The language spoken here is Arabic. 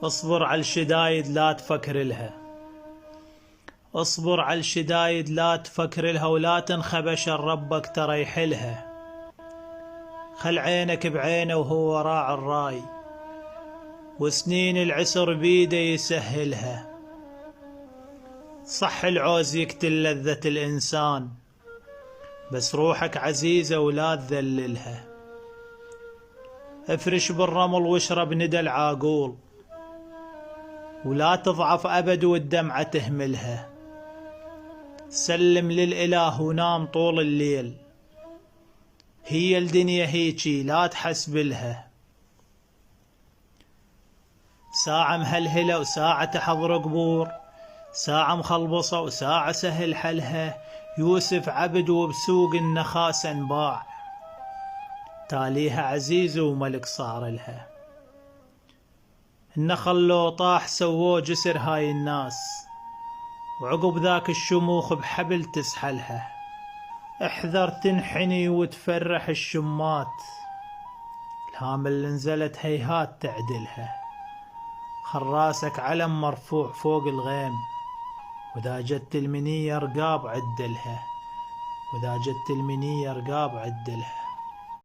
اصبر على الشدايد لا تفكر لها، اصبر على الشدايد لا تفكر لها، ولا تنخبش ربك ترى يحلها. خل عينك بعينه وهو راعي الراي، وسنين العسر بيده يسهلها. صح العوز يقتل لذة الإنسان، بس روحك عزيزة ولا تذللها. افرش بالرمل واشرب ندى العاقول، ولا تضعف أبد والدمعة تهملها. سلم للإله ونام طول الليل، هي الدنيا هيجي لا تحسبلها. ساعة مهلهلة وساعة تحضر قبور، ساعة مخلبصة وساعة سهل حلها. يوسف عبد وبسوق النخاس انباع، تاليها عزيز وملك صار لها. النخل لو طاح سووه جسر هاي الناس، وعقب ذاك الشموخ بحبل تسحلها. احذر تنحني وتفرح الشمات، الهام اللي نزلت هيهات تعدلها. خل راسك علم مرفوع فوق الغيم، وإذا جت المنية رقاب عدلها، وإذا جت المنية رقاب عدلها.